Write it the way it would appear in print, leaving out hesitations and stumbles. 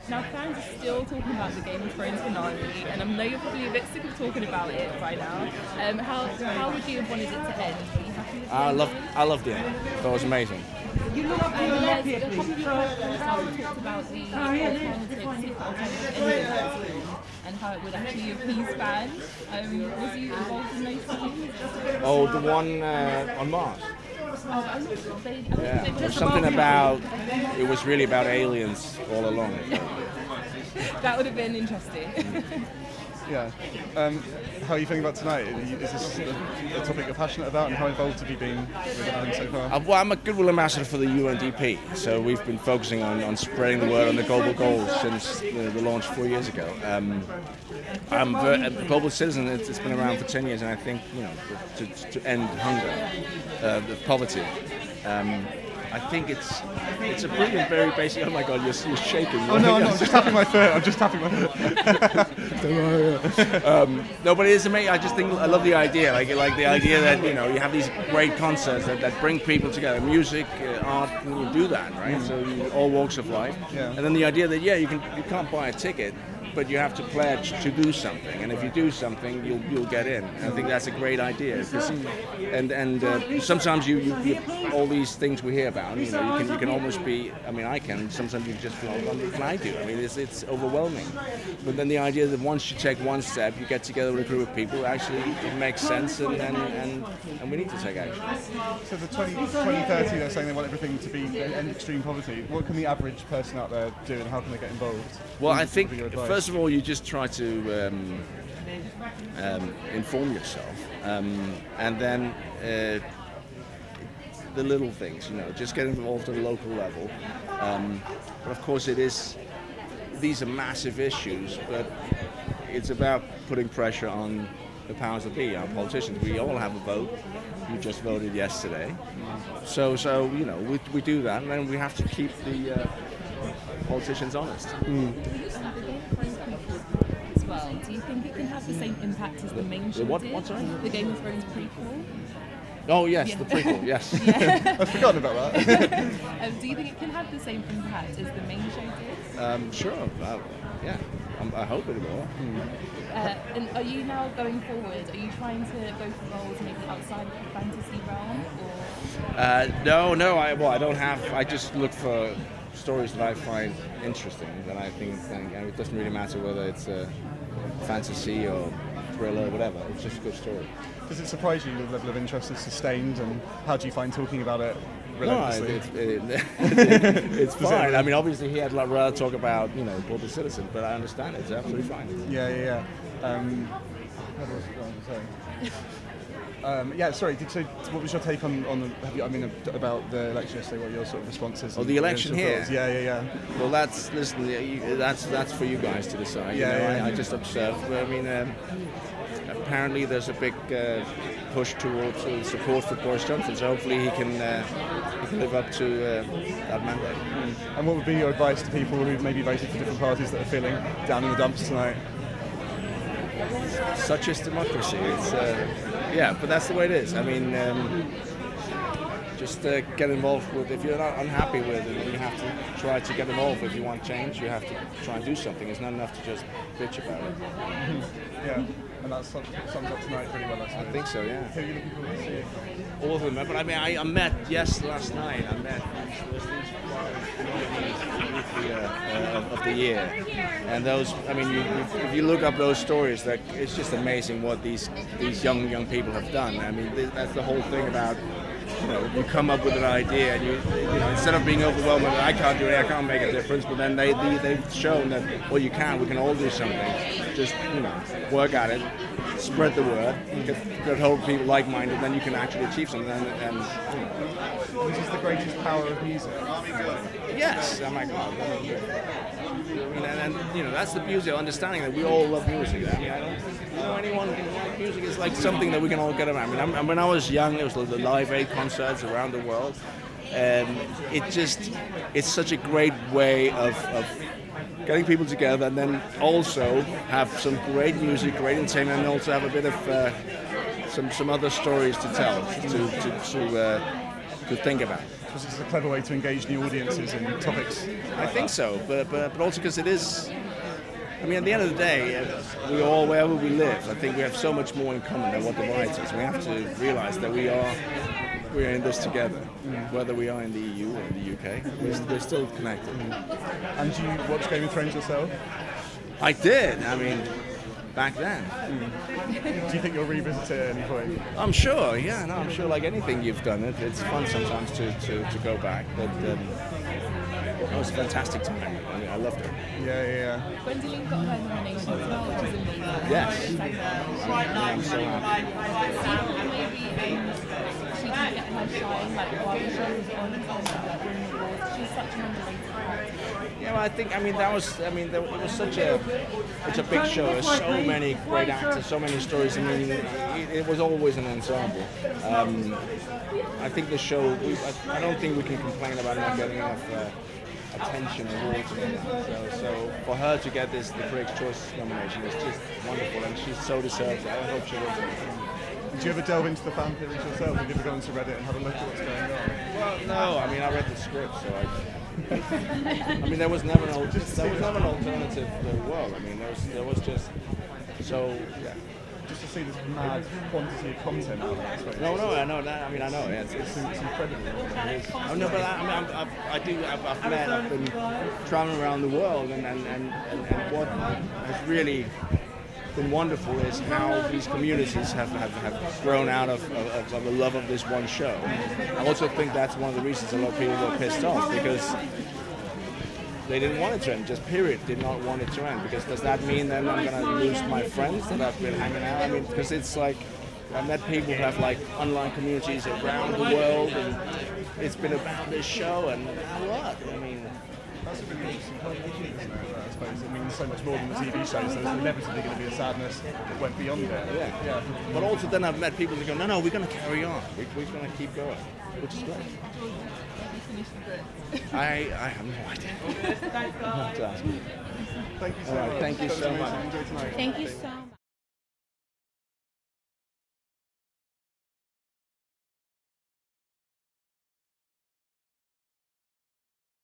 Now, fans are still talking about the Game of Thrones finale, and I know you're probably a bit sick of talking about it by now. How would you have wanted it to end? Are you happy with the ending? I loved the end. That was amazing. There's a couple of podcasts talked about the alternative ending and how it would actually appease fans. Was you involved in those things? Oh, the one on Mars. Yeah. There's something about it was really about aliens all along. That would have been interesting. Yeah. How are you feeling about tonight? Is this a topic you're passionate about, and how involved have you been with everything so far? Well, I'm a goodwill ambassador for the UNDP, so we've been focusing on spreading the word on the global goals since the launch 4 years ago. I'm a global citizen. It's been around for 10 years, and I think to end hunger, the poverty. I think it's a brilliant, very basic. Oh my God, you're shaking. Oh no, I'm just tapping my foot. I'm just tapping my foot. No, but it is amazing. I just think I love the idea. Like the idea that you have these great concerts that bring people together. Music, art, you do that, right? So all walks of life. Yeah. And then the idea that you can't buy a ticket, but you have to pledge to do something, and if you do something, you'll get in. And I think that's a great idea. And sometimes you all these things we hear about, you can almost be. I mean, I can. Sometimes you just feel, what can I do? I mean, it's overwhelming. But then the idea that once you take one step, you get together with a group of people. Actually, it makes sense, and we need to take action. So the 2030, they're saying they want everything to be end extreme poverty. What can the average person out there do, and how can they get involved? Well, I think first of all, you just try to inform yourself, and then the little things, just get involved at a local level. But of course, these are massive issues, but it's about putting pressure on the powers that be, our politicians. We all have a vote. You just voted yesterday, so we do that, and then we have to keep the politicians honest. Well, do you think it can have the same impact as the main show did? What, sorry? The Game of Thrones prequel? Oh yes, the prequel, yes. I've forgotten about that. Do you think it can have the same impact as the main show did? Sure, yeah. I hope it will. And are you now going forward? Are you trying to go for roles maybe outside of the fantasy realm? Or? No. I don't have. I just look for stories that I find interesting, that I think it doesn't really matter whether it's a fantasy or thriller or whatever. It's just a good story. Does it surprise you the level of interest is sustained, and how do you find talking about it relentlessly? No, it's fine. I mean, obviously he had rather talk about global citizen, but I understand it's absolutely fine. Yeah. What was I going to say? Sorry. So, what was your take on about the election yesterday? What your sort of responses? Oh, the election here. Thoughts? Yeah. Well, that's for you guys to decide. I just observed. I mean, apparently there's a big push towards support for Boris Johnson. So hopefully he can live up to that mandate. And what would be your advice to people who maybe voted for different parties that are feeling down in the dumps tonight? Such is democracy. It's but that's the way it is. I mean, just get involved with. If you're not unhappy with it, you have to try to get involved. If you want change, you have to try and do something. It's not enough to just bitch about it. Yeah, and that sums up tonight pretty well. I think so. Yeah. Who are you looking forward to see? All of them. But I mean, I met last night. I met of the year, and those. I mean, if you look up those stories, it's just amazing what these young people have done. I mean, that's the whole thing about. You come up with an idea, and you instead of being overwhelmed with I can't do it, I can't make a difference, but then they've shown that we can all do something. Just work at it, spread the word, get hold of people like-minded, then you can actually achieve something. And This is the greatest power of music. yes, oh my God. And that's the beauty of understanding that we all love music. I mean, I don't know anyone who like music. It's like something that we can all get around. I mean, when I was young, there was the Live Aid concerts around the world. It's such a great way of getting people together, and then also have some great music, great entertainment, and also have a bit of some other stories to tell, to think about. because it's a clever way to engage new audiences in topics. I think so, but also because it is. I mean, at the end of the day, we all, wherever we live, I think we have so much more in common than what divides us. We have to realize that we're in this together, whether we are in the EU or in the UK. We're still connected. And do you watch Game of Thrones yourself? I did. I mean, back then. Do you think you'll revisit it at any point? I'm sure. Yeah, no, I'm sure. Like anything you've done, it's fun sometimes to go back. But it was a fantastic time. I mean, I loved it. Yeah. Gwendolyn got her nomination as well, which is amazing. Yes. I'm so happy. Maybe she can get her shine like while the show was on and like winning awards. She's such an underrated character. Yeah, well, it was such a big show. There's so many great actors, so many stories. I mean, it was always an ensemble. I think the show, I don't think we can complain about not getting enough attention and awards. So for her to get the Critics' Choice nomination is just wonderful, and she so deserves it. I hope she wins it. Did you ever delve into the fan theories yourself? Have you ever gone to Reddit and had a look at what's going on? Well, no. I mean, I read the script, so I mean, there was never an alternative world. I mean, there was just so. Yeah. Just to see this mad quantity of content out there. No, I know that. I mean, I know. Yeah, it's incredible. Oh no, but I've been traveling around the world, and what has really been wonderful is how these communities have grown out of the love of this one show. I also think that's one of the reasons a lot of people were pissed off, because they didn't want it to end, just period, did not want it to end. Because does that mean then I'm going to lose my friends that I've been hanging out? I mean, because it's like, I've met people who have like online communities around the world, and it's been about this show, and now what? I mean, that's a really interesting point, I suppose. It means so much more than the TV show, so there's inevitably going to be a sadness that went beyond it. Yeah. But also then I've met people who go, no, we're going to carry on. We're going to keep going, which is great. I have no idea. I'll have to ask. Thank you so much. Thank you so much. Enjoy tonight. Thank you so much.